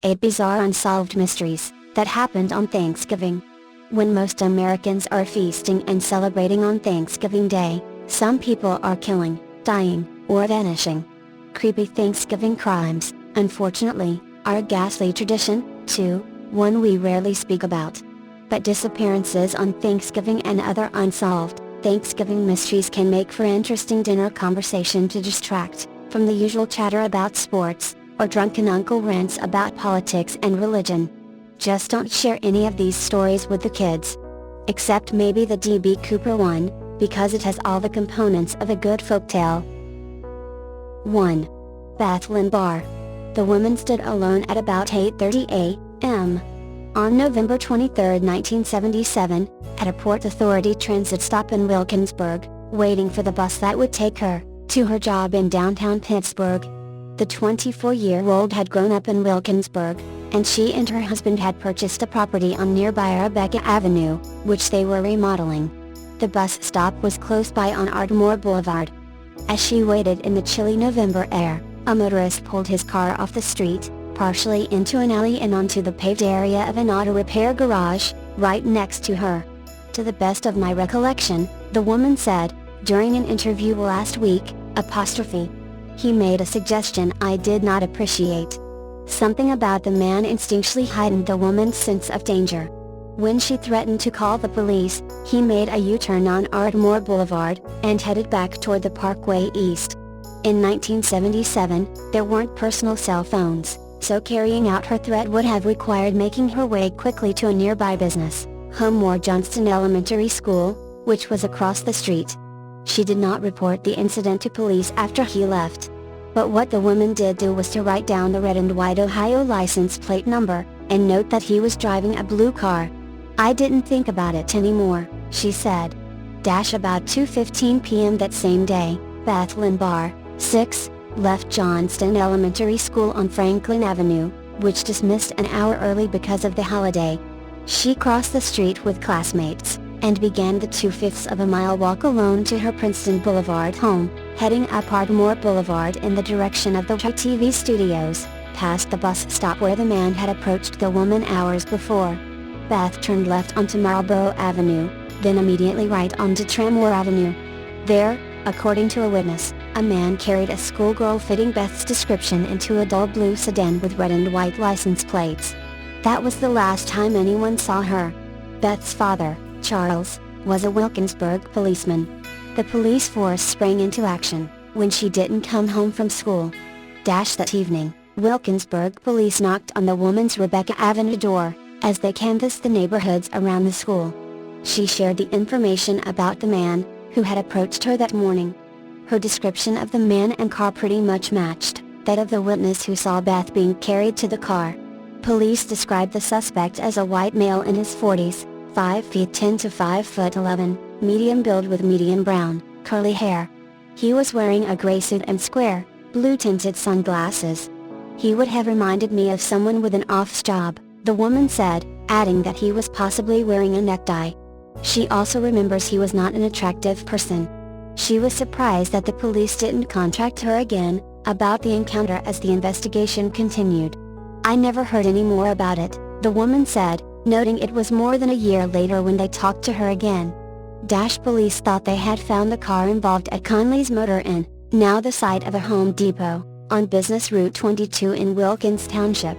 8 bizarre unsolved mysteries that happened on Thanksgiving. When most Americans are feasting and celebrating on Thanksgiving Day, some people are killing, dying, or vanishing. Creepy Thanksgiving crimes, unfortunately, are a ghastly tradition, too, one we rarely speak about. But disappearances on Thanksgiving and other unsolved Thanksgiving mysteries can make for interesting dinner conversation to distract from the usual chatter about sports, or drunken uncle rants about politics and religion. Just don't share any of these stories with the kids. Except maybe the D.B. Cooper one, because it has all the components of a good folktale. 1. Bethlehem Bar. The woman stood alone at about 8:30 a.m. on November 23, 1977, at a Port Authority transit stop in Wilkinsburg, waiting for the bus that would take her to her job in downtown Pittsburgh. The 24-year-old had grown up in Wilkinsburg, and she and her husband had purchased a property on nearby Rebecca Avenue, which they were remodeling. The bus stop was close by on Ardmore Boulevard. As she waited in the chilly November air, a motorist pulled his car off the street, partially into an alley and onto the paved area of an auto repair garage, right next to her. To the best of my recollection, the woman said, during an interview last week, he made a suggestion I did not appreciate. Something about the man instinctually heightened the woman's sense of danger. When she threatened to call the police, he made a U-turn on Ardmore Boulevard, and headed back toward the Parkway East. In 1977, there weren't personal cell phones, so carrying out her threat would have required making her way quickly to a nearby business, Homewood Johnston Elementary School, which was across the street. She did not report the incident to police after he left. But what the woman did do was to write down the red and white Ohio license plate number, and note that he was driving a blue car. I didn't think about it anymore, she said. About 2:15 p.m. that same day, Bethlehem Bar, 6, left Johnston Elementary School on Franklin Avenue, which dismissed an hour early because of the holiday. She crossed the street with classmates, and began the 2/5 of a mile walk alone to her Princeton Boulevard home, heading up Ardmore Boulevard in the direction of the TV studios, past the bus stop where the man had approached the woman hours before. Beth turned left onto Marlborough Avenue, then immediately right onto Tramore Avenue. There, according to a witness, a man carried a schoolgirl fitting Beth's description into a dull blue sedan with red and white license plates. That was the last time anyone saw her. Beth's father, Charles, was a Wilkinsburg policeman. The police force sprang into action when she didn't come home from school. That evening, Wilkinsburg police knocked on the woman's Rebecca Avenue door, as they canvassed the neighborhoods around the school. She shared the information about the man who had approached her that morning. Her description of the man and car pretty much matched that of the witness who saw Beth being carried to the car. Police described the suspect as a white male in his 40s, 5 feet 10 to 5 foot 11, medium build with medium brown, curly hair. He was wearing a gray suit and square, blue-tinted sunglasses. He would have reminded me of someone with an office job, the woman said, adding that he was possibly wearing a necktie. She also remembers he was not an attractive person. She was surprised that the police didn't contact her again about the encounter as the investigation continued. I never heard any more about it, the woman said, noting it was more than a year later when they talked to her again. Police thought they had found the car involved at Conley's Motor Inn, now the site of a Home Depot, on Business Route 22 in Wilkins Township.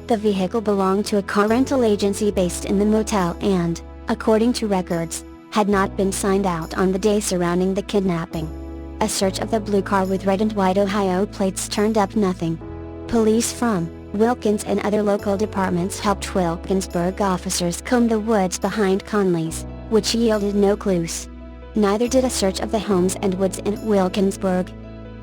The vehicle belonged to a car rental agency based in the motel and, according to records, had not been signed out on the day surrounding the kidnapping. A search of the blue car with red and white Ohio plates turned up nothing. Police from Wilkins and other local departments helped Wilkinsburg officers comb the woods behind Conley's, which yielded no clues. Neither did a search of the homes and woods in Wilkinsburg.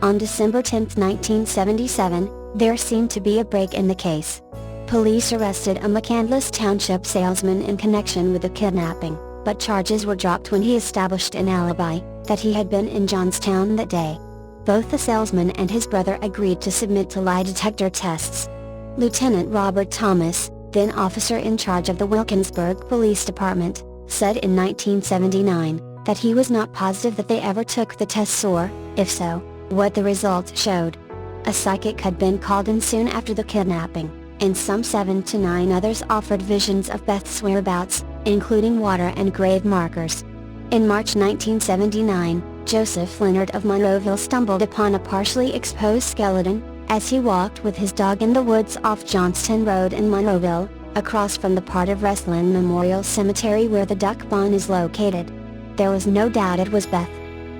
On December 10, 1977, there seemed to be a break in the case. Police arrested a McCandless Township salesman in connection with the kidnapping, but charges were dropped when he established an alibi that he had been in Johnstown that day. Both the salesman and his brother agreed to submit to lie detector tests. Lieutenant Robert Thomas, then officer in charge of the Wilkinsburg Police Department, said in 1979 that he was not positive that they ever took the tests or, if so, what the results showed. A psychic had been called in soon after the kidnapping, and some 7 to 9 others offered visions of Beth's whereabouts, including water and grave markers. In March 1979, Joseph Leonard of Monroeville stumbled upon a partially exposed skeleton, as he walked with his dog in the woods off Johnston Road in Monroeville, across from the part of Westland Memorial Cemetery where the duck pond is located. There was no doubt it was Beth.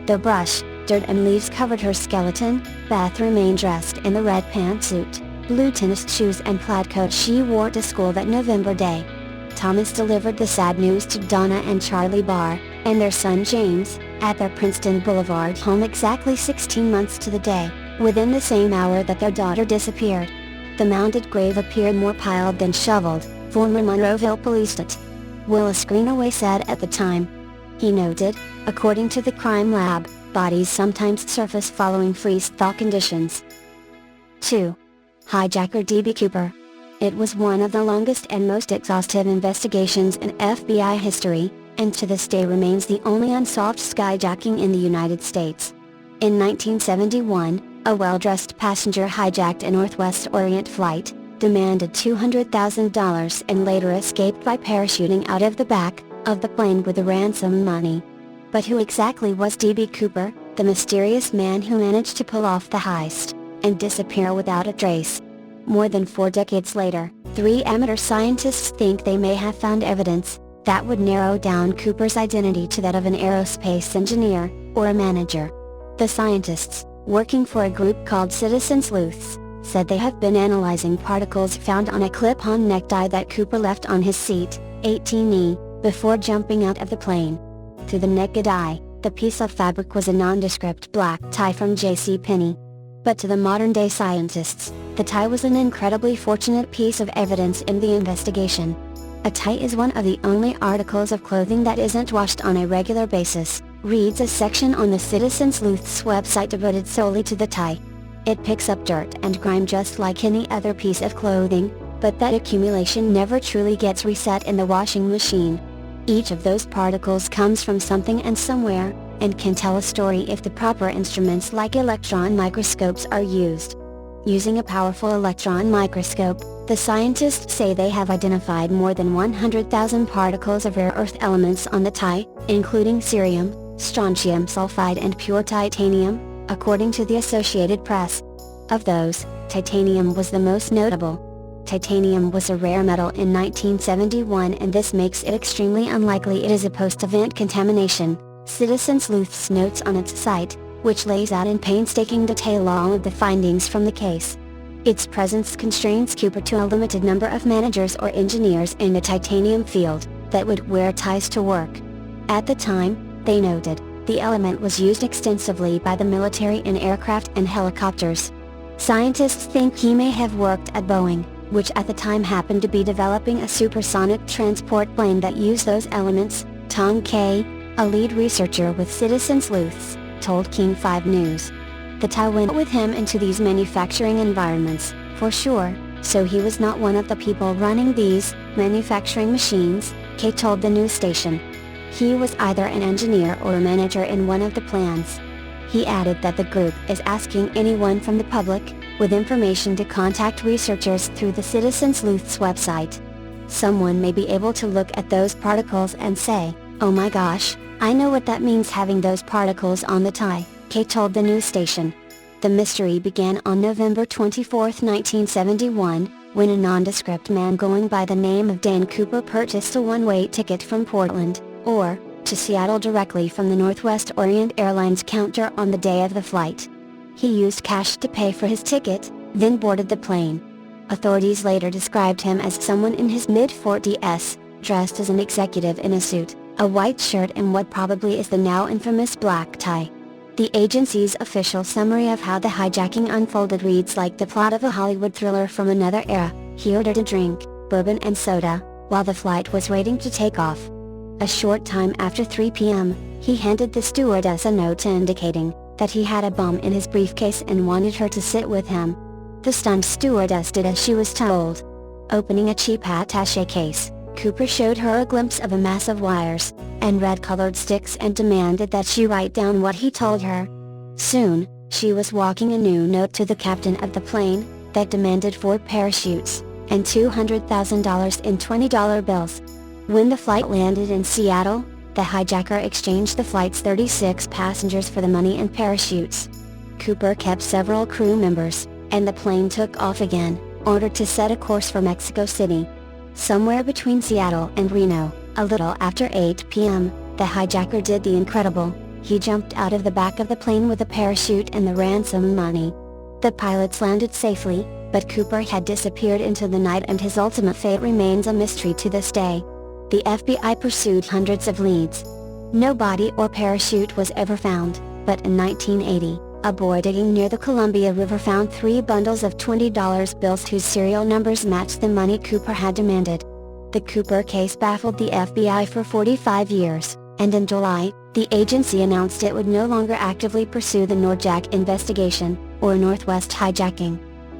Though brush, dirt and leaves covered her skeleton, Beth remained dressed in the red pantsuit, blue tennis shoes and plaid coat she wore to school that November day. Thomas delivered the sad news to Donna and Charlie Barr, and their son James, at their Princeton Boulevard home exactly 16 months to the day, within the same hour that their daughter disappeared. The mounded grave appeared more piled than shoveled, former Monroeville police chief Willis Greenaway said at the time. He noted, according to the crime lab, bodies sometimes surface following freeze-thaw conditions. 2. Hijacker D.B. Cooper. It was one of the longest and most exhaustive investigations in FBI history, and to this day remains the only unsolved skyjacking in the United States. In 1971, a well-dressed passenger hijacked a Northwest Orient flight, demanded $200,000 and later escaped by parachuting out of the back of the plane with the ransom money. But who exactly was D.B. Cooper, the mysterious man who managed to pull off the heist and disappear without a trace? More than 4 decades later, 3 amateur scientists think they may have found evidence that would narrow down Cooper's identity to that of an aerospace engineer or a manager. The scientists, working for a group called Citizen Sleuths, said they have been analyzing particles found on a clip-on necktie that Cooper left on his seat, 18E, before jumping out of the plane. To the naked eye, the piece of fabric was a nondescript black tie from JCPenney. But to the modern-day scientists, the tie was an incredibly fortunate piece of evidence in the investigation. A tie is one of the only articles of clothing that isn't washed on a regular basis, reads a section on the Citizen Sleuth's website devoted solely to the tie. It picks up dirt and grime just like any other piece of clothing, but that accumulation never truly gets reset in the washing machine. Each of those particles comes from something and somewhere, and can tell a story if the proper instruments like electron microscopes are used. Using a powerful electron microscope, the scientists say they have identified more than 100,000 particles of rare earth elements on the tie, including cerium, strontium sulfide and pure titanium, according to the Associated Press. Of those, titanium was the most notable. Titanium was a rare metal in 1971 and this makes it extremely unlikely it is a post-event contamination, Citizen Sleuths notes on its site, which lays out in painstaking detail all of the findings from the case. Its presence constrains Cooper to a limited number of managers or engineers in the titanium field that would wear ties to work. At the time, they noted, the element was used extensively by the military in aircraft and helicopters. Scientists think he may have worked at Boeing, which at the time happened to be developing a supersonic transport plane that used those elements. Tom Kay, a lead researcher with Citizen Sleuths, told King 5 News. The tie went with him into these manufacturing environments, for sure, so he was not one of the people running these manufacturing machines, Kay told the news station. He was either an engineer or a manager in one of the plants. He added that the group is asking anyone from the public, with information to contact researchers through the Citizen Sleuths website. Someone may be able to look at those particles and say, "Oh my gosh, I know what that means having those particles on the tie," Kay told the news station. The mystery began on November 24, 1971, when a nondescript man going by the name of Dan Cooper purchased a one-way ticket from Portland, to Seattle directly from the Northwest Orient Airlines counter on the day of the flight. He used cash to pay for his ticket, then boarded the plane. Authorities later described him as someone in his mid-40s, dressed as an executive in a suit, a white shirt and what probably is the now infamous black tie. The agency's official summary of how the hijacking unfolded reads like the plot of a Hollywood thriller from another era. He ordered a drink, bourbon and soda, while the flight was waiting to take off. A short time after 3 p.m., he handed the stewardess a note indicating that he had a bomb in his briefcase and wanted her to sit with him. The stunned stewardess did as she was told. Opening a cheap attaché case, Cooper showed her a glimpse of a mass of wires and red-colored sticks and demanded that she write down what he told her. Soon, she was walking a new note to the captain of the plane that demanded 4 parachutes, and $200,000 in $20 bills. When the flight landed in Seattle, the hijacker exchanged the flight's 36 passengers for the money and parachutes. Cooper kept several crew members, and the plane took off again, ordered to set a course for Mexico City. Somewhere between Seattle and Reno, a little after 8 p.m., the hijacker did the incredible. He jumped out of the back of the plane with a parachute and the ransom money. The pilots landed safely, but Cooper had disappeared into the night and his ultimate fate remains a mystery to this day. The FBI pursued hundreds of leads. No body or parachute was ever found, but in 1980, a boy digging near the Columbia River found 3 bundles of $20 bills whose serial numbers matched the money Cooper had demanded. The Cooper case baffled the FBI for 45 years, and in July, the agency announced it would no longer actively pursue the Norjack investigation, or Northwest hijacking.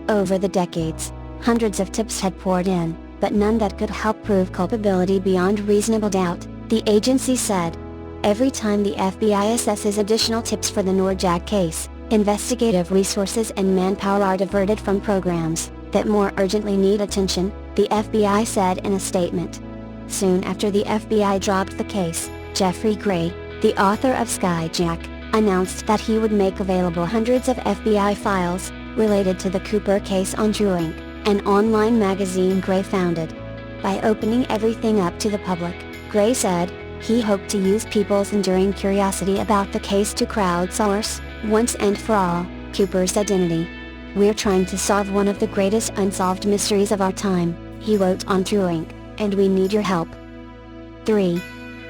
Over the decades, hundreds of tips had poured in, but none that could help prove culpability beyond reasonable doubt, the agency said. Every time the FBI assesses additional tips for the Norjack case, investigative resources and manpower are diverted from programs that more urgently need attention, the FBI said in a statement. Soon after the FBI dropped the case, Jeffrey Gray, the author of Skyjack, announced that he would make available hundreds of FBI files related to the Cooper case on Drunk, an online magazine Gray founded. By opening everything up to the public, Gray said, he hoped to use people's enduring curiosity about the case to crowdsource, once and for all, Cooper's identity. We're trying to solve one of the greatest unsolved mysteries of our time, he wrote on Drunk, and we need your help. 3.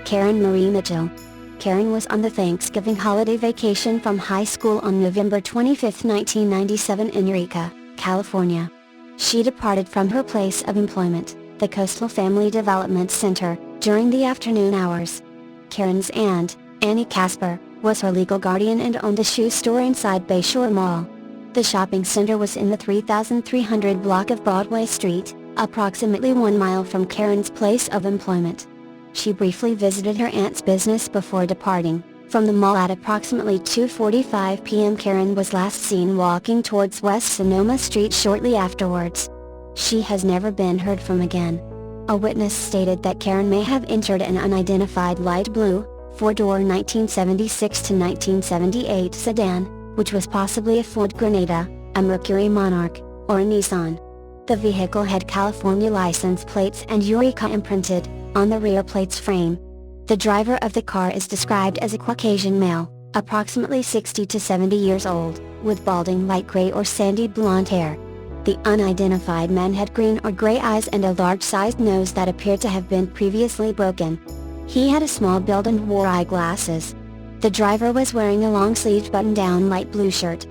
Karen Marie Mitchell. Karen was on the Thanksgiving holiday vacation from high school on November 25, 1997 in Eureka, California. She departed from her place of employment, the Coastal Family Development Center, during the afternoon hours. Karen's aunt, Annie Casper, was her legal guardian and owned a shoe store inside Bayshore Mall. The shopping center was in the 3300 block of Broadway Street, approximately 1 mile from Karen's place of employment. She briefly visited her aunt's business before departing from the mall at approximately 2:45 p.m. Karen was last seen walking towards West Sonoma Street shortly afterwards. She has never been heard from again. A witness stated that Karen may have entered an unidentified light blue, 4-door 1976 to 1978 sedan, which was possibly a Ford Granada, a Mercury Monarch, or a Nissan. The vehicle had California license plates and Eureka imprinted on the rear plate's frame. The driver of the car is described as a Caucasian male, approximately 60 to 70 years old, with balding light gray or sandy blonde hair. The unidentified man had green or gray eyes and a large-sized nose that appeared to have been previously broken. He had a small build and wore eyeglasses. The driver was wearing a long-sleeved button-down light blue shirt.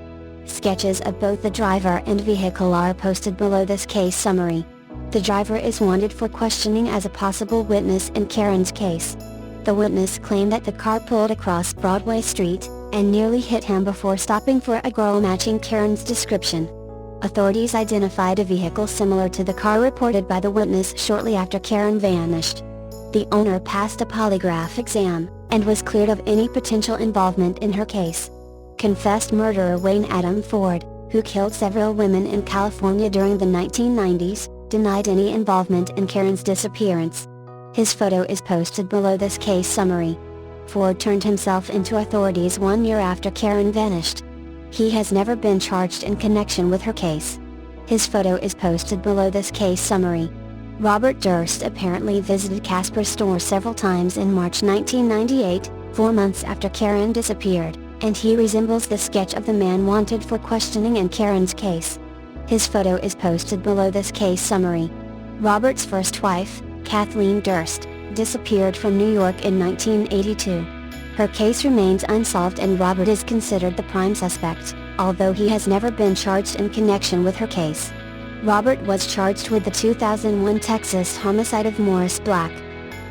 Sketches of both the driver and vehicle are posted below this case summary. The driver is wanted for questioning as a possible witness in Karen's case. The witness claimed that the car pulled across Broadway Street and nearly hit him before stopping for a girl matching Karen's description. Authorities identified a vehicle similar to the car reported by the witness shortly after Karen vanished. The owner passed a polygraph exam and was cleared of any potential involvement in her case. Confessed murderer Wayne Adam Ford, who killed several women in California during the 1990s, denied any involvement in Karen's disappearance. His photo is posted below this case summary. Ford turned himself into authorities 1 year after Karen vanished. He has never been charged in connection with her case. His photo is posted below this case summary. Robert Durst apparently visited Casper's store several times in March 1998, 4 months after Karen disappeared, and he resembles the sketch of the man wanted for questioning in Karen's case. His photo is posted below this case summary. Robert's first wife, Kathleen Durst, disappeared from New York in 1982. Her case remains unsolved and Robert is considered the prime suspect, although he has never been charged in connection with her case. Robert was charged with the 2001 Texas homicide of Morris Black.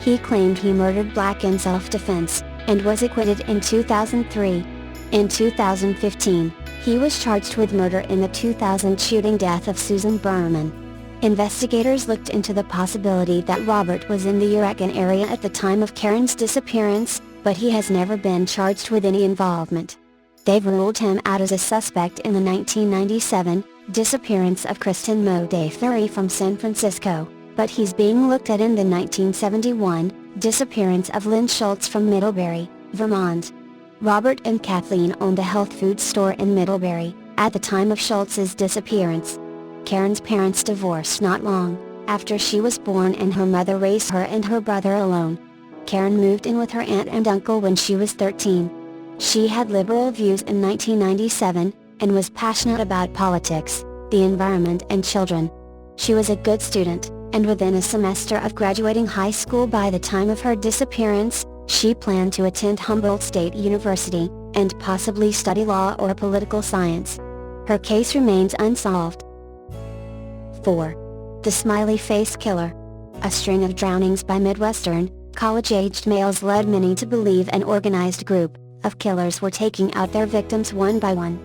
He claimed he murdered Black in self-defense, and was acquitted in 2003. In 2015, he was charged with murder in the 2000 shooting death of Susan Berman. Investigators looked into the possibility that Robert was in the Eureka area at the time of Karen's disappearance, but he has never been charged with any involvement. They've ruled him out as a suspect in the 1997 disappearance of Kristen Moday Ferry from San Francisco, but he's being looked at in the 1971 disappearance of Lynn Schultz from Middlebury, Vermont. Robert and Kathleen owned a health food store in Middlebury at the time of Schultz's disappearance. Karen's parents divorced not long after she was born, and her mother raised her and her brother alone. Karen moved in with her aunt and uncle when she was 13. She had liberal views in 1997, and was passionate about politics, the environment and children. She was a good student, and within a semester of graduating high school by the time of her disappearance, she planned to attend Humboldt State University, and possibly study law or political science. Her case remains unsolved. 4. The Smiley Face Killer. A string of drownings by Midwestern, college-aged males led many to believe an organized group of killers were taking out their victims one by one.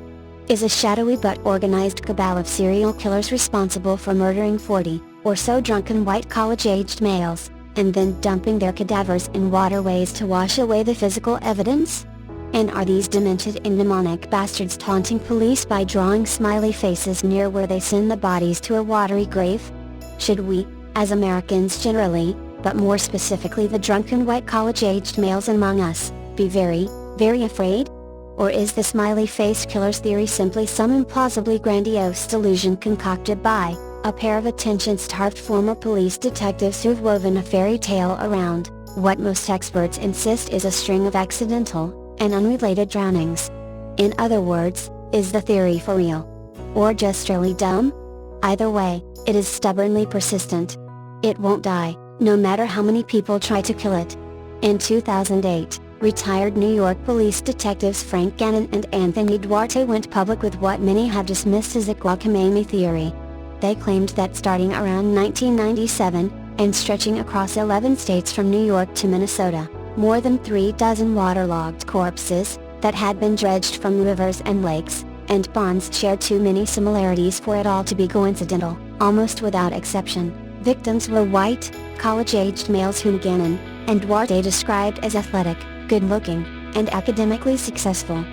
Is a shadowy but organized cabal of serial killers responsible for murdering 40 or so drunken white college-aged males, and then dumping their cadavers in waterways to wash away the physical evidence? And are these demented and demonic bastards taunting police by drawing smiley faces near where they send the bodies to a watery grave? Should we, as Americans generally, but more specifically the drunken white college-aged males among us, be very, very afraid? Or is the smiley face killer's theory simply some implausibly grandiose delusion concocted by a pair of attention-starved former police detectives who've woven a fairy tale around what most experts insist is a string of accidental and unrelated drownings? In other words, is the theory for real? Or just really dumb? Either way, it is stubbornly persistent. It won't die, no matter how many people try to kill it. In 2008, retired New York police detectives Frank Gannon and Anthony Duarte went public with what many have dismissed as a cockamamie theory. They claimed that starting around 1997, and stretching across 11 states from New York to Minnesota, more than 36 waterlogged corpses that had been dredged from rivers and lakes and ponds shared too many similarities for it all to be coincidental. Almost without exception, victims were white, college-aged males whom Gannon and Duarte described as athletic, good-looking, and academically successful.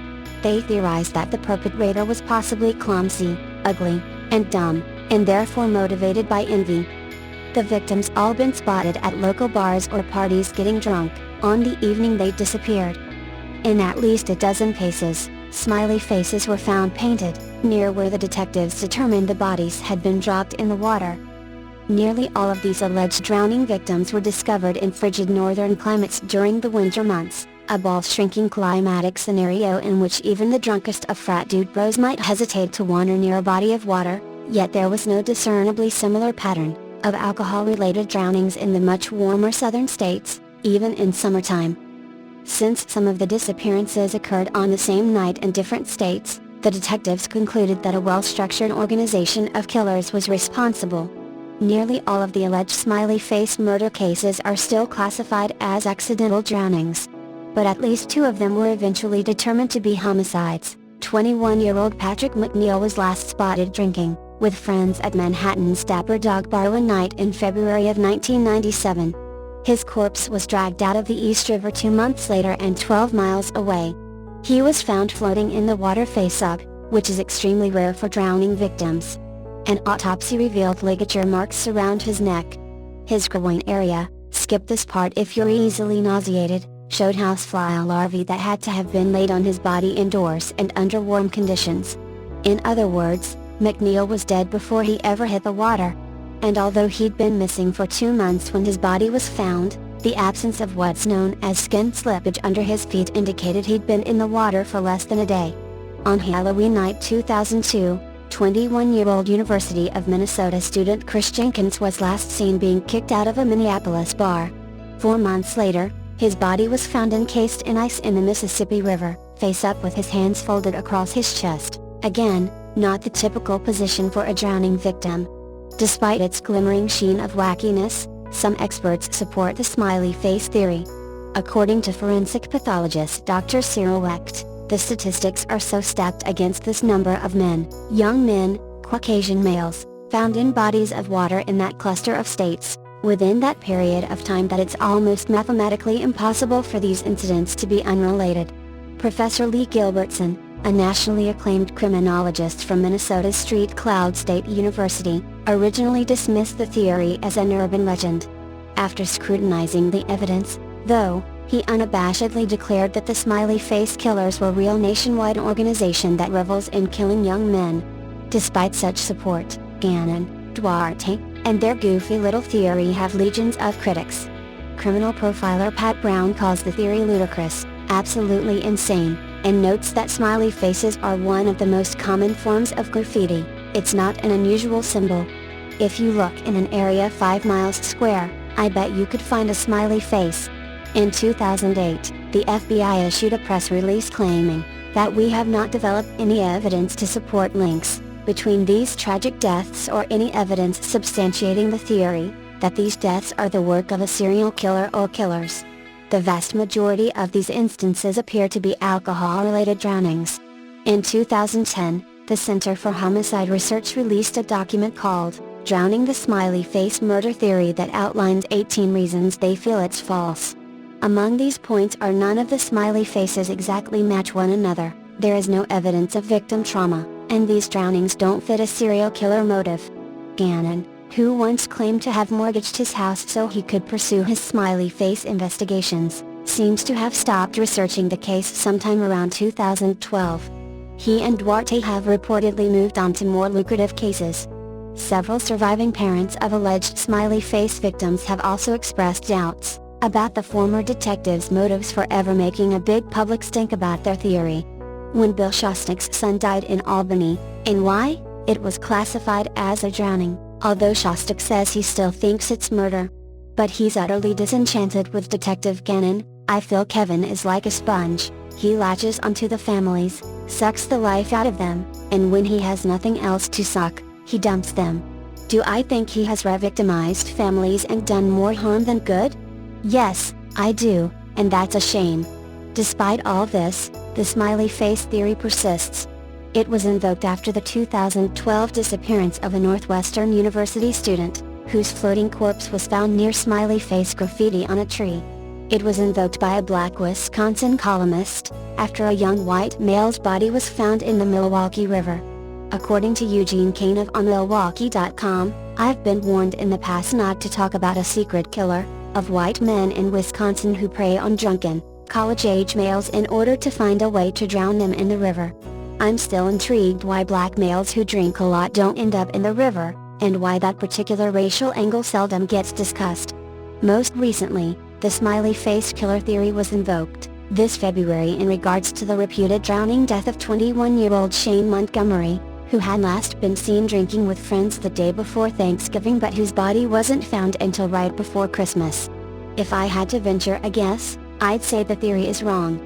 They theorized that the perpetrator was possibly clumsy, ugly, and dumb, and therefore motivated by envy. The victims all been spotted at local bars or parties getting drunk on the evening they disappeared. In at least a dozen cases, smiley faces were found painted near where the detectives determined the bodies had been dropped in the water. Nearly all of these alleged drowning victims were discovered in frigid northern climates during the winter months, a ball-shrinking climatic scenario in which even the drunkest of frat dude bros might hesitate to wander near a body of water, yet there was no discernibly similar pattern of alcohol-related drownings in the much warmer southern states, even in summertime. Since some of the disappearances occurred on the same night in different states, the detectives concluded that a well-structured organization of killers was responsible. Nearly all of the alleged smiley face murder cases are still classified as accidental drownings. But at least 2 of them were eventually determined to be homicides. 21-year-old Patrick McNeil was last spotted drinking with friends at Manhattan's Dapper Dog Bar one night in February of 1997. His corpse was dragged out of the East River 2 months later and 12 miles away. He was found floating in the water face up, which is extremely rare for drowning victims. An autopsy revealed ligature marks around his neck. His groin area, skip this part if you're easily nauseated, showed housefly larvae that had to have been laid on his body indoors and under warm conditions. In other words, McNeil was dead before he ever hit the water. And although he'd been missing for 2 months when his body was found, the absence of what's known as skin slippage under his feet indicated he'd been in the water for less than a day. On Halloween night 2002, 21-year-old University of Minnesota student Chris Jenkins was last seen being kicked out of a Minneapolis bar. 4 months later, his body was found encased in ice in the Mississippi River, face up with his hands folded across his chest. Again, not the typical position for a drowning victim. Despite its glimmering sheen of wackiness, some experts support the smiley face theory. According to forensic pathologist Dr. Cyril Wecht, the statistics are so stacked against this number of men, young men, Caucasian males, found in bodies of water in that cluster of states, within that period of time that it's almost mathematically impossible for these incidents to be unrelated. Professor Lee Gilbertson, a nationally acclaimed criminologist from Minnesota's St. Cloud State University, originally dismissed the theory as an urban legend. After scrutinizing the evidence, though, he unabashedly declared that the Smiley Face Killers were a real nationwide organization that revels in killing young men. Despite such support, Gannon, Duarte, and their goofy little theory have legions of critics. Criminal profiler Pat Brown calls the theory ludicrous, absolutely insane, and notes that smiley faces are one of the most common forms of graffiti. It's not an unusual symbol. If you look in an area 5 miles square, I bet you could find a smiley face. In 2008, the FBI issued a press release claiming that we have not developed any evidence to support links between these tragic deaths or any evidence substantiating the theory that these deaths are the work of a serial killer or killers. The vast majority of these instances appear to be alcohol-related drownings. In 2010, the Center for Homicide Research released a document called Drowning the Smiley Face Murder Theory that outlines 18 reasons they feel it's false. Among these points are none of the smiley faces exactly match one another, there is no evidence of victim trauma, and these drownings don't fit a serial killer motive. Gannon, who once claimed to have mortgaged his house so he could pursue his smiley face investigations, seems to have stopped researching the case sometime around 2012. He and Duarte have reportedly moved on to more lucrative cases. Several surviving parents of alleged smiley face victims have also expressed doubts about the former detectives' motives for ever making a big public stink about their theory. When Bill Shostak's son died in Albany, NY, it was classified as a drowning, although Shostak says he still thinks it's murder. But he's utterly disenchanted with Detective Gannon. I feel Kevin is like a sponge, he latches onto the families, sucks the life out of them, and when he has nothing else to suck, he dumps them. Do I think he has re-victimized families and done more harm than good? Yes, I do, and that's a shame. Despite all this, the smiley face theory persists. It was invoked after the 2012 disappearance of a Northwestern University student, whose floating corpse was found near smiley face graffiti on a tree. It was invoked by a black Wisconsin columnist, after a young white male's body was found in the Milwaukee River. According to Eugene Kane of OnMilwaukee.com, I've been warned in the past not to talk about a secret killer of white men in Wisconsin who prey on drunken, college-age males in order to find a way to drown them in the river. I'm still intrigued why black males who drink a lot don't end up in the river, and why that particular racial angle seldom gets discussed. Most recently, the smiley face killer theory was invoked this February in regards to the reputed drowning death of 21-year-old Shane Montgomery, who had last been seen drinking with friends the day before Thanksgiving but whose body wasn't found until right before Christmas. If I had to venture a guess, I'd say the theory is wrong.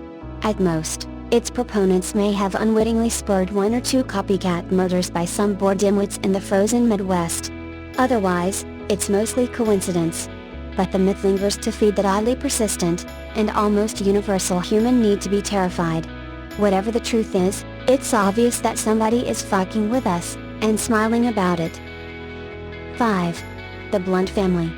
At most, its proponents may have unwittingly spurred one or two copycat murders by some bored dimwits in the frozen Midwest. Otherwise, it's mostly coincidence. But the myth lingers to feed that oddly persistent, and almost universal human need to be terrified. Whatever the truth is, it's obvious that somebody is fucking with us, and smiling about it. 5. The Blount Family.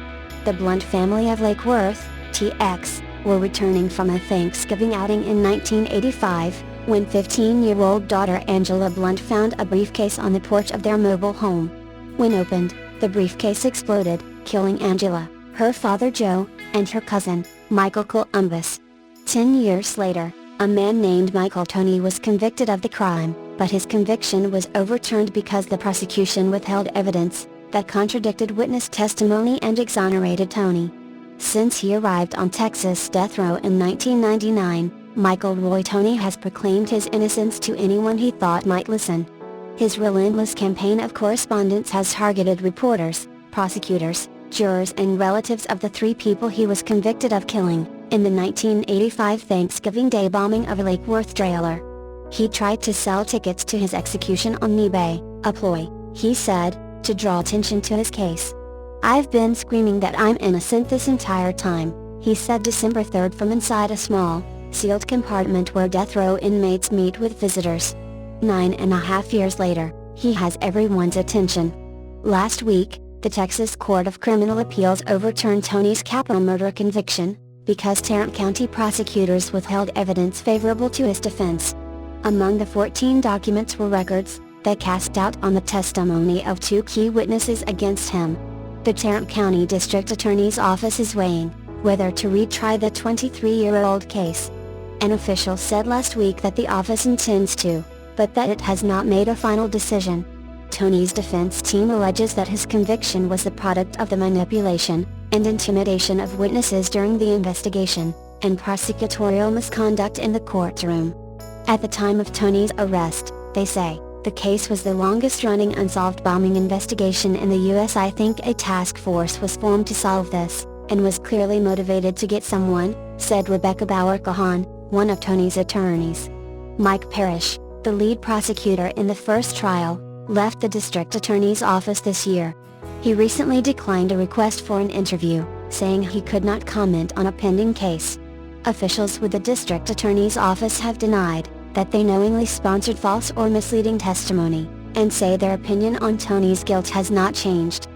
The Blount family of Lake Worth, TX, were returning from a Thanksgiving outing in 1985, when 15-year-old daughter Angela Blount found a briefcase on the porch of their mobile home. When opened, the briefcase exploded, killing Angela, her father Joe, and her cousin, Michael Columbus. 10 years later, a man named Michael Tony was convicted of the crime, but his conviction was overturned because the prosecution withheld evidence that contradicted witness testimony and exonerated Tony. Since he arrived on Texas death row in 1999, Michael Roy Tony has proclaimed his innocence to anyone he thought might listen. His relentless campaign of correspondence has targeted reporters, prosecutors, jurors and relatives of the 3 people he was convicted of killing in the 1985 Thanksgiving Day bombing of a Lake Worth trailer. He tried to sell tickets to his execution on eBay, a ploy, he said, to draw attention to his case. "I've been screaming that I'm innocent this entire time," he said December 3rd from inside a small, sealed compartment where death row inmates meet with visitors. 9.5 years later, he has everyone's attention. Last week, the Texas Court of Criminal Appeals overturned Tony's capital murder conviction, because Tarrant County prosecutors withheld evidence favorable to his defense. Among the 14 documents were records that cast doubt on the testimony of 2 key witnesses against him. The Tarrant County District Attorney's Office is weighing whether to retry the 23-year-old case. An official said last week that the office intends to, but that it has not made a final decision. Tony's defense team alleges that his conviction was the product of the manipulation and intimidation of witnesses during the investigation, and prosecutorial misconduct in the courtroom. At the time of Tony's arrest, they say, the case was the longest-running unsolved bombing investigation in the U.S. I think a task force was formed to solve this, and was clearly motivated to get someone, said Rebecca Bauer-Kahan, one of Tony's attorneys. Mike Parrish, the lead prosecutor in the first trial, left the district attorney's office this year. He recently declined a request for an interview, saying he could not comment on a pending case. Officials with the district attorney's office have denied that they knowingly sponsored false or misleading testimony, and say their opinion on Tony's guilt has not changed.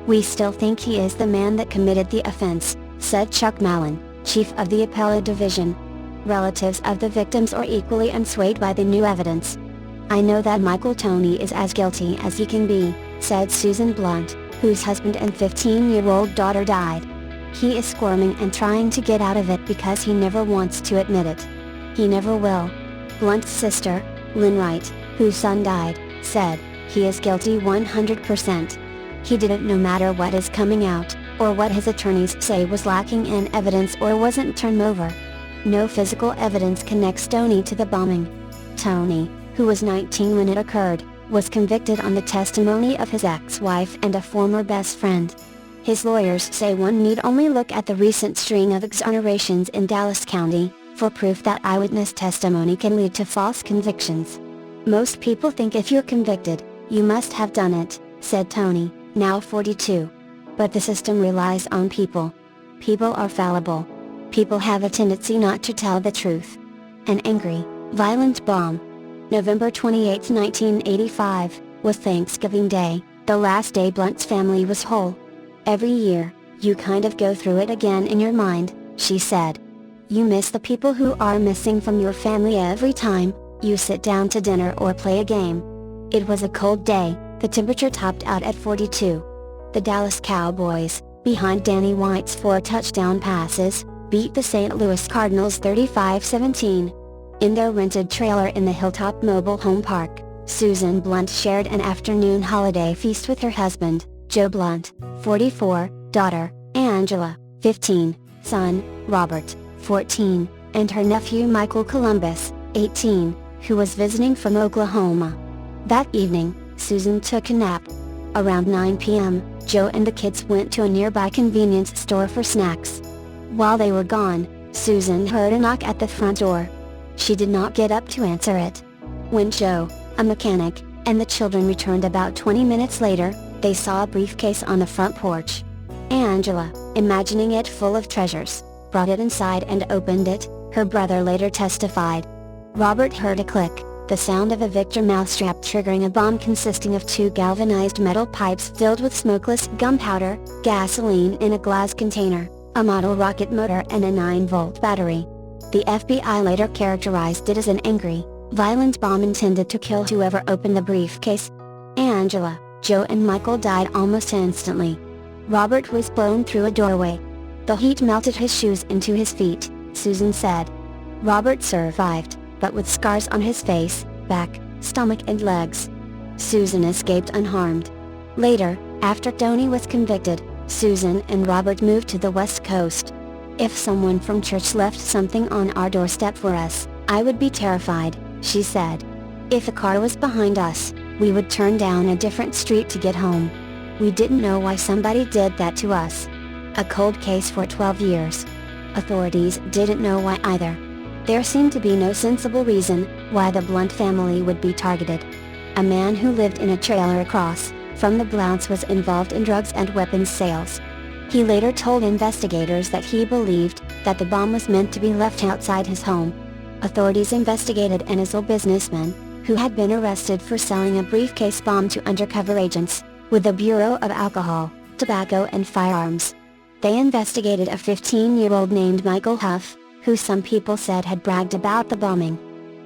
"We still think he is the man that committed the offense," said Chuck Mallon, chief of the appellate division. Relatives of the victims are equally unswayed by the new evidence. "I know that Michael Tony is as guilty as he can be," said Susan Blount, whose husband and 15-year-old daughter died. "He is squirming and trying to get out of it because he never wants to admit it. He never will." Blunt's sister, Lynn Wright, whose son died, said, "He is guilty 100%. He did it no matter what is coming out, or what his attorneys say was lacking in evidence or wasn't turned over. No physical evidence connects Tony to the bombing." Tony, who was 19 when it occurred, was convicted on the testimony of his ex-wife and a former best friend. His lawyers say one need only look at the recent string of exonerations in Dallas County for proof that eyewitness testimony can lead to false convictions. "Most people think if you're convicted, you must have done it," said Tony, now 42. "But the system relies on people. People are fallible. People have a tendency not to tell the truth." An angry, violent bomb. November 28, 1985, was Thanksgiving Day, the last day Blount's family was whole. "Every year, you kind of go through it again in your mind," she said. "You miss the people who are missing from your family every time you sit down to dinner or play a game." It was a cold day, the temperature topped out at 42. The Dallas Cowboys, behind Danny White's 4 touchdown passes, beat the St. Louis Cardinals 35-17. In their rented trailer in the Hilltop Mobile Home Park, Susan Blount shared an afternoon holiday feast with her husband, Joe Blount, 44, daughter, Angela, 15, son, Robert, 14, and her nephew Michael Columbus, 18, who was visiting from Oklahoma. That evening, Susan took a nap. Around 9 p.m., Joe and the kids went to a nearby convenience store for snacks. While they were gone, Susan heard a knock at the front door. She did not get up to answer it. When Joe, a mechanic, and the children returned about 20 minutes later, they saw a briefcase on the front porch. Angela, imagining it full of treasures, brought it inside and opened it, her brother later testified. Robert heard a click, the sound of a Victor mousetrap triggering a bomb consisting of 2 galvanized metal pipes filled with smokeless gunpowder, gasoline in a glass container, a model rocket motor and a 9-volt battery. The FBI later characterized it as an angry, violent bomb intended to kill whoever opened the briefcase. Angela, Joe and Michael died almost instantly. Robert was blown through a doorway. The heat melted his shoes into his feet, Susan said. Robert survived, but with scars on his face, back, stomach and legs. Susan escaped unharmed. Later, after Tony was convicted, Susan and Robert moved to the West Coast. "If someone from church left something on our doorstep for us, I would be terrified," she said. "If a car was behind us, we would turn down a different street to get home. We didn't know why somebody did that to us." A cold case for 12 years. Authorities didn't know why either. There seemed to be no sensible reason why the Blount family would be targeted. A man who lived in a trailer across from the Blounts was involved in drugs and weapons sales. He later told investigators that he believed that the bomb was meant to be left outside his home. Authorities investigated an Israel businessman, who had been arrested for selling a briefcase bomb to undercover agents, with the Bureau of Alcohol, Tobacco and Firearms. They investigated a 15-year-old named Michael Huff, who some people said had bragged about the bombing.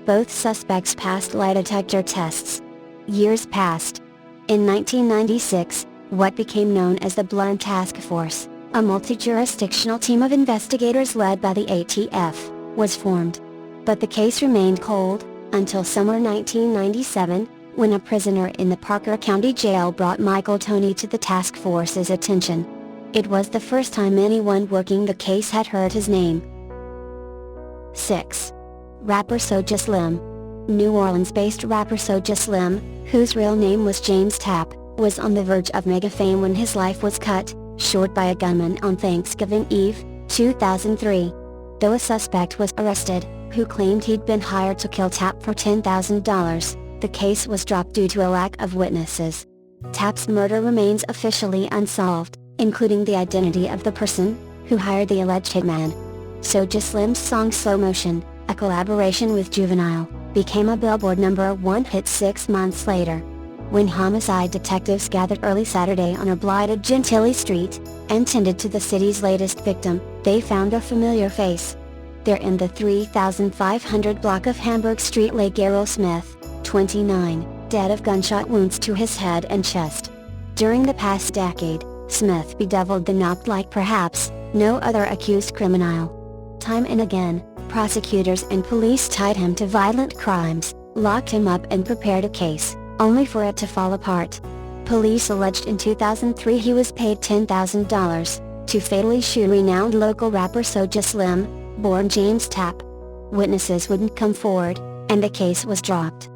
Both suspects passed lie detector tests. Years passed. In 1996, what became known as the Blount Task Force, a multi-jurisdictional team of investigators led by the ATF, was formed. But the case remained cold, until summer 1997, when a prisoner in the Parker County Jail brought Michael Toney to the task force's attention. It was the first time anyone working the case had heard his name. 6. Rapper Soulja Slim. New Orleans-based rapper Soulja Slim, whose real name was James Tapp, was on the verge of mega fame when his life was cut short by a gunman on Thanksgiving Eve, 2003. Though a suspect was arrested, who claimed he'd been hired to kill Tapp for $10,000, the case was dropped due to a lack of witnesses. Tapp's murder remains officially unsolved, including the identity of the person who hired the alleged hitman. Soulja Slim's song Slow Motion, a collaboration with Juvenile, became a Billboard #1 hit 6 months later. When homicide detectives gathered early Saturday on a blighted Gentilly Street, and tended to the city's latest victim, they found a familiar face. There in the 3500 block of Hamburg Street lay Gerald Smith, 29, dead of gunshot wounds to his head and chest. During the past decade, Smith bedeviled the knocked like perhaps no other accused criminal. Time and again, prosecutors and police tied him to violent crimes, locked him up and prepared a case, only for it to fall apart. Police alleged in 2003 he was paid $10,000 to fatally shoot renowned local rapper Soulja Slim, born James Tapp. Witnesses wouldn't come forward, and the case was dropped.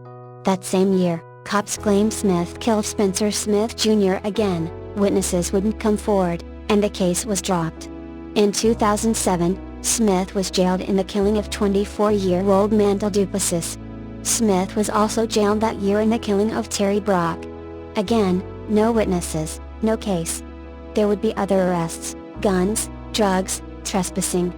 That same year, cops claimed Smith killed Spencer Smith Jr. again. Witnesses wouldn't come forward, and the case was dropped. In 2007, Smith was jailed in the killing of 24-year-old Mandel Duplessis. Smith was also jailed that year in the killing of Terry Brock. Again, no witnesses, no case. There would be other arrests, guns, drugs, trespassing.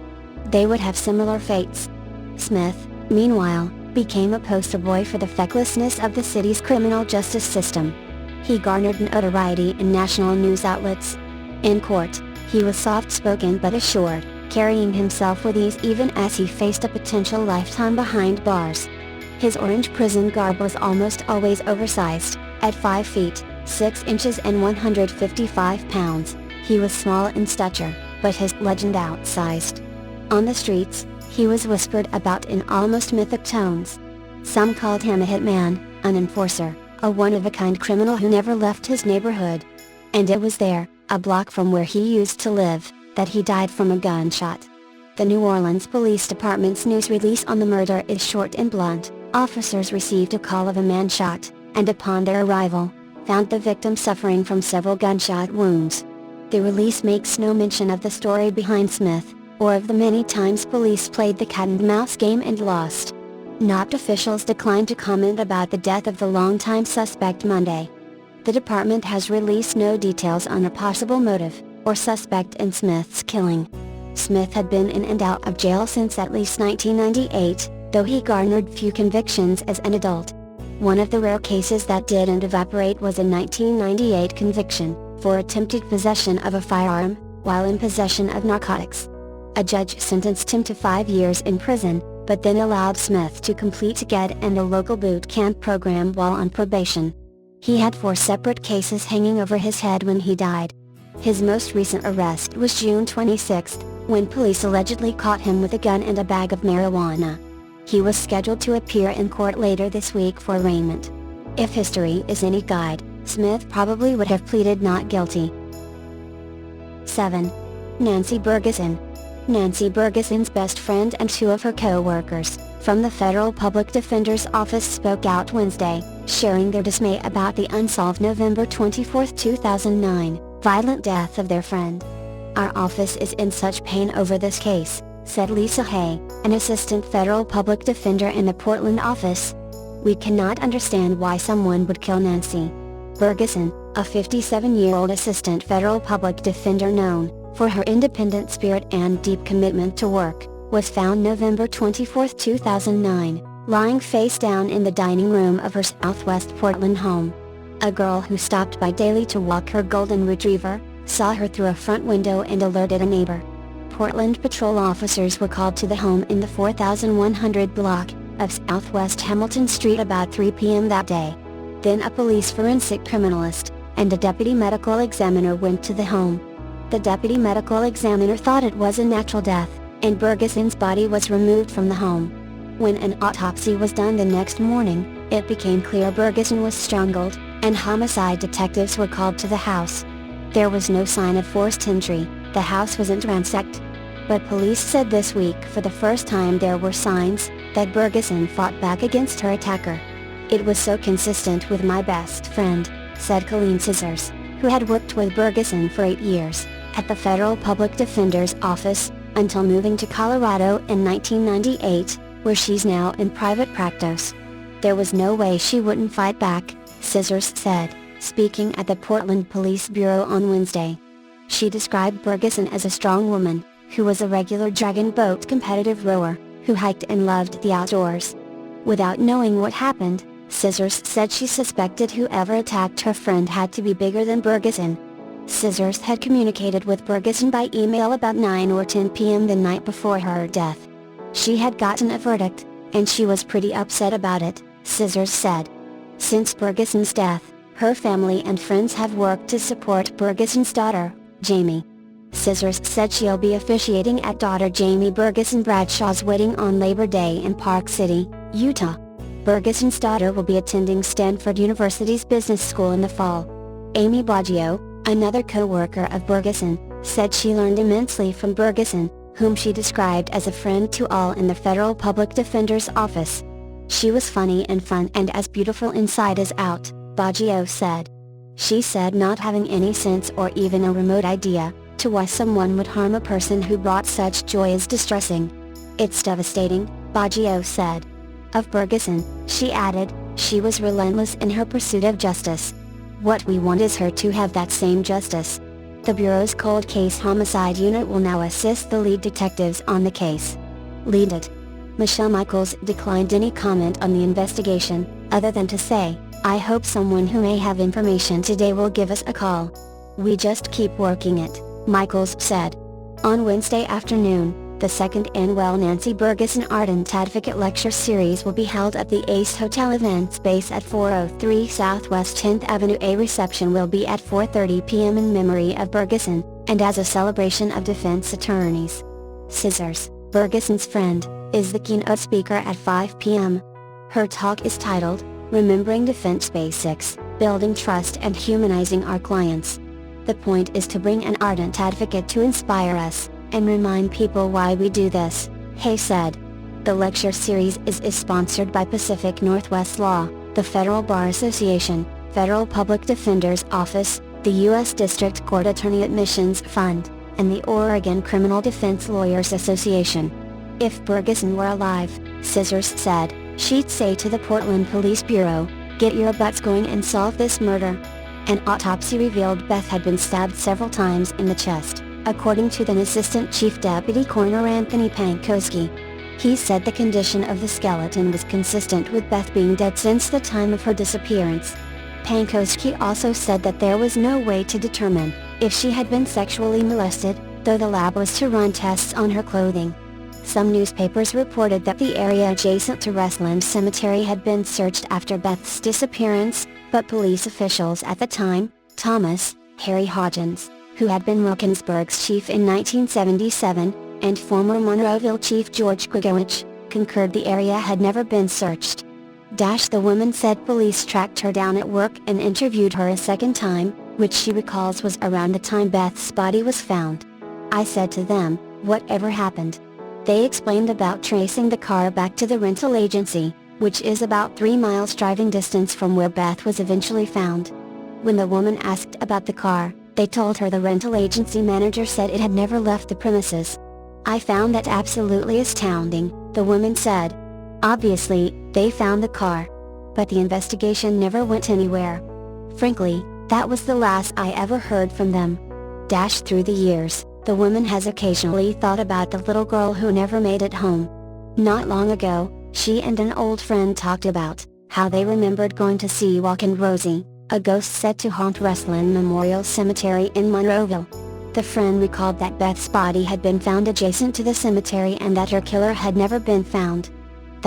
They would have similar fates. Smith, meanwhile, became a poster boy for the fecklessness of the city's criminal justice system. He garnered notoriety in national news outlets. In court, he was soft-spoken but assured, carrying himself with ease even as he faced a potential lifetime behind bars. His orange prison garb was almost always oversized. At 5 feet, 6 inches and 155 pounds, he was small in stature, but his legend outsized. On the streets, he was whispered about in almost mythic tones. Some called him a hitman, an enforcer, a one-of-a-kind criminal who never left his neighborhood. And it was there, a block from where he used to live, that he died from a gunshot. The New Orleans Police Department's news release on the murder is short and blunt. Officers received a call of a man shot, and upon their arrival, found the victim suffering from several gunshot wounds. The release makes no mention of the story behind Smith, or of the many times police played the cat-and-mouse game and lost. NOPD officials declined to comment about the death of the longtime suspect Monday. The department has released no details on a possible motive, or suspect in Smith's killing. Smith had been in and out of jail since at least 1998, though he garnered few convictions as an adult. One of the rare cases that didn't evaporate was a 1998 conviction, for attempted possession of a firearm, while in possession of narcotics. A judge sentenced him to 5 years in prison, but then allowed Smith to complete GED and a local boot camp program while on probation. He had 4 separate cases hanging over his head when he died. His most recent arrest was June 26, when police allegedly caught him with a gun and a bag of marijuana. He was scheduled to appear in court later this week for arraignment. If history is any guide, Smith probably would have pleaded not guilty. 7. Nancy Bergesen. Nancy Bergesen's best friend and 2 of her co-workers, from the Federal Public Defender's Office spoke out Wednesday, sharing their dismay about the unsolved November 24, 2009, violent death of their friend. "Our office is in such pain over this case," said Lisa Hay, an assistant federal public defender in the Portland office. "We cannot understand why someone would kill Nancy." Bergesen, a 57-year-old assistant federal public defender known for her independent spirit and deep commitment to work, was found November 24, 2009, lying face down in the dining room of her Southwest Portland home. A girl who stopped by daily to walk her golden retriever, saw her through a front window and alerted a neighbor. Portland patrol officers were called to the home in the 4100 block, of Southwest Hamilton Street about 3 p.m. that day. Then a police forensic criminalist and a deputy medical examiner went to the home. The deputy medical examiner thought it was a natural death, and Bergesen's body was removed from the home. When an autopsy was done the next morning, it became clear Bergesen was strangled, and homicide detectives were called to the house. There was no sign of forced entry, the house wasn't ransacked. But police said this week for the first time there were signs that Bergesen fought back against her attacker. "It was so consistent with my best friend," said Colleen Scissors, who had worked with Bergesen for 8 years, at the Federal Public Defender's Office, until moving to Colorado in 1998, where she's now in private practice. "There was no way she wouldn't fight back," Scissors said, speaking at the Portland Police Bureau on Wednesday. She described Bergesen as a strong woman, who was a regular dragon boat competitive rower, who hiked and loved the outdoors. Without knowing what happened, Scissors said she suspected whoever attacked her friend had to be bigger than Bergesen. Scissors had communicated with Bergesen by email about 9 or 10 p.m. the night before her death. She had gotten a verdict, and she was pretty upset about it, Scissors said. Since Bergesen's death, her family and friends have worked to support Bergesen's daughter, Jamie. Scissors said she'll be officiating at daughter Jamie Bergesen Bradshaw's wedding on Labor Day in Park City, Utah. Bergesen's daughter will be attending Stanford University's business school in the fall. Amy Baggio, another co-worker of Bergesen, said she learned immensely from Bergesen, whom she described as a friend to all in the Federal Public Defender's Office. "She was funny and fun and as beautiful inside as out," Baggio said. She said not having any sense or even a remote idea to why someone would harm a person who brought such joy is distressing. "It's devastating," Baggio said. Of Bergesen, she added, "She was relentless in her pursuit of justice. What we want is her to have that same justice." The Bureau's Cold Case Homicide Unit will now assist the lead detectives on the case. Lead it. Michelle Michaels declined any comment on the investigation, other than to say, "I hope someone who may have information today will give us a call. We just keep working it," Michaels said. On Wednesday afternoon, the second annual Nancy Bergesen Ardent Advocate Lecture Series will be held at the Ace Hotel event space at 403 Southwest 10th Avenue. A reception will be at 4:30 p.m. in memory of Bergesen, and as a celebration of defense attorneys. Scissors, Bergesen's friend, is the keynote speaker at 5 p.m. Her talk is titled, "Remembering Defense Basics, Building Trust and Humanizing Our Clients." The point is to bring an ardent advocate to inspire us, and remind people why we do this, Hay said. The lecture series is sponsored by Pacific Northwest Law, the Federal Bar Association, Federal Public Defender's Office, the U.S. District Court Attorney Admissions Fund, and the Oregon Criminal Defense Lawyers Association. If Bergesen were alive, Scissors said, she'd say to the Portland Police Bureau, "Get your butts going and solve this murder." An autopsy revealed Beth had been stabbed several times in the chest, according to then Assistant Chief Deputy Coroner Anthony Pankowski. He said the condition of the skeleton was consistent with Beth being dead since the time of her disappearance. Pankowski also said that there was no way to determine if she had been sexually molested, though the lab was to run tests on her clothing. Some newspapers reported that the area adjacent to Restland Cemetery had been searched after Beth's disappearance, but police officials at the time, Thomas Harry Hodgins, who had been Wilkinsburg's chief in 1977, and former Monroeville chief George Grigowich, concurred the area had never been searched. The woman said police tracked her down at work and interviewed her a second time, which she recalls was around the time Beth's body was found. "I said to them, 'Whatever happened?' They explained about tracing the car back to the rental agency, which is about 3 miles driving distance from where Beth was eventually found. When the woman asked about the car, they told her the rental agency manager said it had never left the premises. I found that absolutely astounding," the woman said. Obviously, they found the car. But the investigation never went anywhere. Frankly, that was the last I ever heard from them. Through the years, the woman has occasionally thought about the little girl who never made it home. Not long ago, she and an old friend talked about how they remembered going to see Walkin' Rosie, a ghost said to haunt Restland Memorial Cemetery in Monroeville. The friend recalled that Beth's body had been found adjacent to the cemetery and that her killer had never been found.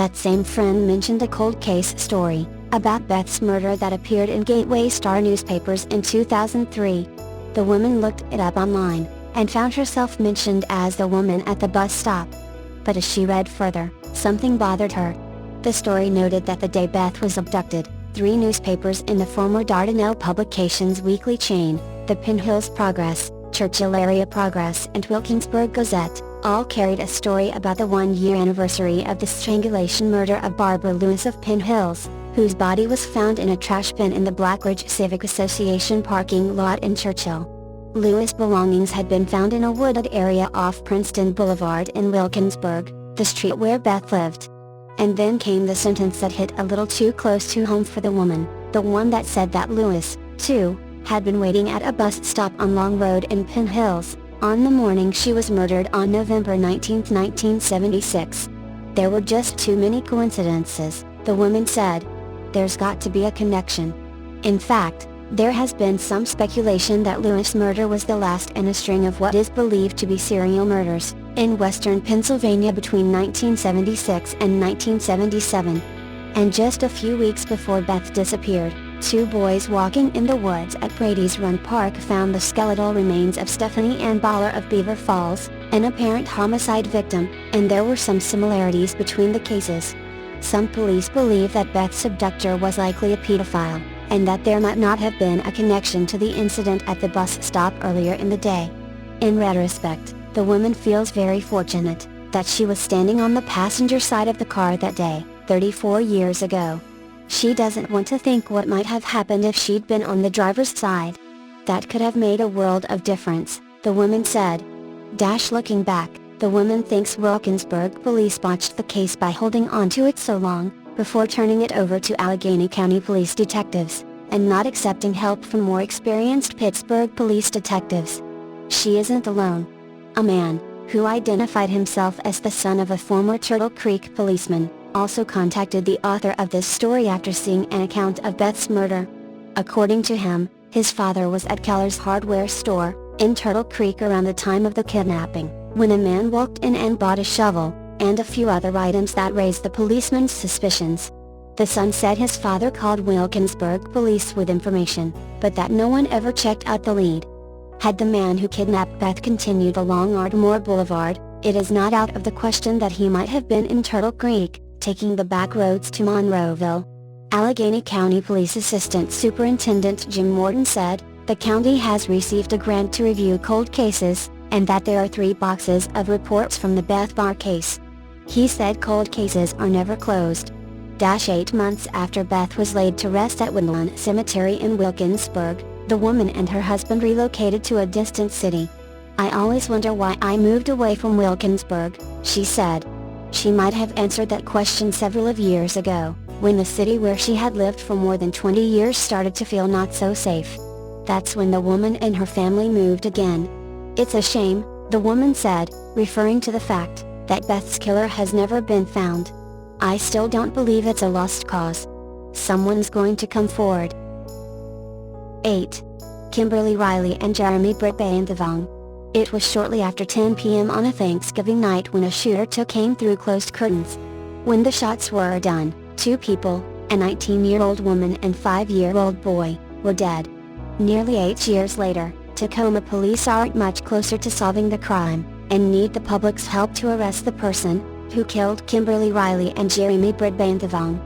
That same friend mentioned a cold case story about Beth's murder that appeared in Gateway Star newspapers in 2003. The woman looked it up online, and found herself mentioned as the woman at the bus stop. But as she read further, something bothered her. The story noted that the day Beth was abducted, 3 newspapers in the former Dardanelle Publications weekly chain, the Pin Hills Progress, Churchill Area Progress and Wilkinsburg Gazette, all carried a story about the 1-year anniversary of the strangulation murder of Barbara Lewis of Pin Hills, whose body was found in a trash bin in the Blackridge Civic Association parking lot in Churchill. Lewis' belongings had been found in a wooded area off Princeton Boulevard in Wilkinsburg, the street where Beth lived. And then came the sentence that hit a little too close to home for the woman, the one that said that Lewis, too, had been waiting at a bus stop on Long Road in Pin Hills, on the morning she was murdered on November 19, 1976. There were just too many coincidences, the woman said. There's got to be a connection. In fact, there has been some speculation that Lewis' murder was the last in a string of what is believed to be serial murders in western Pennsylvania between 1976 and 1977. And just a few weeks before Beth disappeared, 2 boys walking in the woods at Brady's Run Park found the skeletal remains of Stephanie Ann Baller of Beaver Falls, an apparent homicide victim, and there were some similarities between the cases. Some police believe that Beth's abductor was likely a pedophile, and that there might not have been a connection to the incident at the bus stop earlier in the day. In retrospect, the woman feels very fortunate that she was standing on the passenger side of the car that day, 34 years ago. She doesn't want to think what might have happened if she'd been on the driver's side. That could have made a world of difference, the woman said. Looking back, the woman thinks Wilkinsburg police botched the case by holding on to it so long, before turning it over to Allegheny County police detectives, and not accepting help from more experienced Pittsburgh police detectives. She isn't alone. A man, who identified himself as the son of a former Turtle Creek policeman, also contacted the author of this story after seeing an account of Beth's murder. According to him, his father was at Keller's hardware store, in Turtle Creek around the time of the kidnapping, when a man walked in and bought a shovel, and a few other items that raised the policeman's suspicions. The son said his father called Wilkinsburg police with information, but that no one ever checked out the lead. Had the man who kidnapped Beth continued along Ardmore Boulevard, it is not out of the question that he might have been in Turtle Creek, taking the back roads to Monroeville. Allegheny County Police Assistant Superintendent Jim Morton said, the county has received a grant to review cold cases, and that there are 3 boxes of reports from the Beth Barr case. He said cold cases are never closed. 8 months after Beth was laid to rest at Woodlawn Cemetery in Wilkinsburg, the woman and her husband relocated to a distant city. I always wonder why I moved away from Wilkinsburg, she said. She might have answered that question several of years ago, when the city where she had lived for more than 20 years started to feel not so safe. That's when the woman and her family moved again. It's a shame, the woman said, referring to the fact that Beth's killer has never been found. I still don't believe it's a lost cause. Someone's going to come forward. 8. Kimberly Riley and Jeremy Britt Bandavong. It was shortly after 10 p.m. on a Thanksgiving night when a shooter took aim through closed curtains. When the shots were done, 2 people, a 19-year-old woman and 5-year-old boy, were dead. Nearly 8 years later, Tacoma police aren't much closer to solving the crime, and need the public's help to arrest the person who killed Kimberly Riley and Jeremy Britt Bandavong.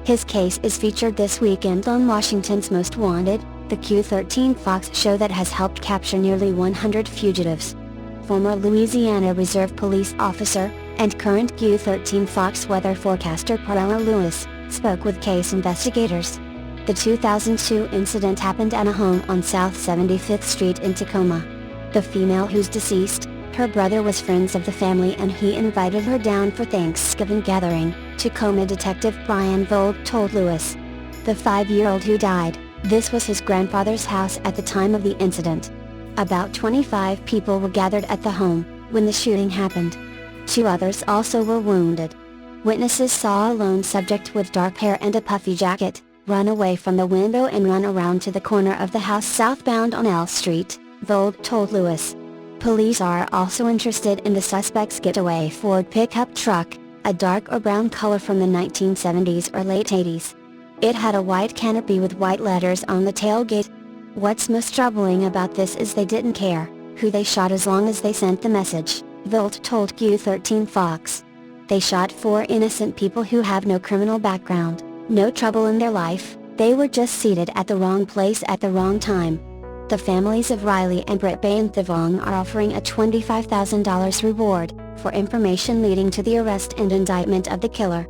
His case is featured this weekend on Washington's Most Wanted, the Q13 Fox show that has helped capture nearly 100 fugitives. Former Louisiana Reserve Police officer, and current Q13 Fox weather forecaster Perella Lewis, spoke with case investigators. The 2002 incident happened at a home on South 75th Street in Tacoma. The female who's deceased, her brother was friends of the family and he invited her down for Thanksgiving gathering, Tacoma Detective Brian Vold told Lewis. The 5-year-old who died, this was his grandfather's house at the time of the incident. About 25 people were gathered at the home when the shooting happened. 2 others also were wounded. Witnesses saw a lone subject with dark hair and a puffy jacket run away from the window and run around to the corner of the house southbound on L Street, Vold told Lewis. Police are also interested in the suspect's getaway Ford pickup truck, a dark or brown color from the 1970s or late 80s. It had a white canopy with white letters on the tailgate. What's most troubling about this is they didn't care who they shot as long as they sent the message, Volt told Q13 Fox. They shot 4 innocent people who have no criminal background, no trouble in their life, they were just seated at the wrong place at the wrong time. The families of Riley and Britt Bainthevong are offering a $25,000 reward for information leading to the arrest and indictment of the killer.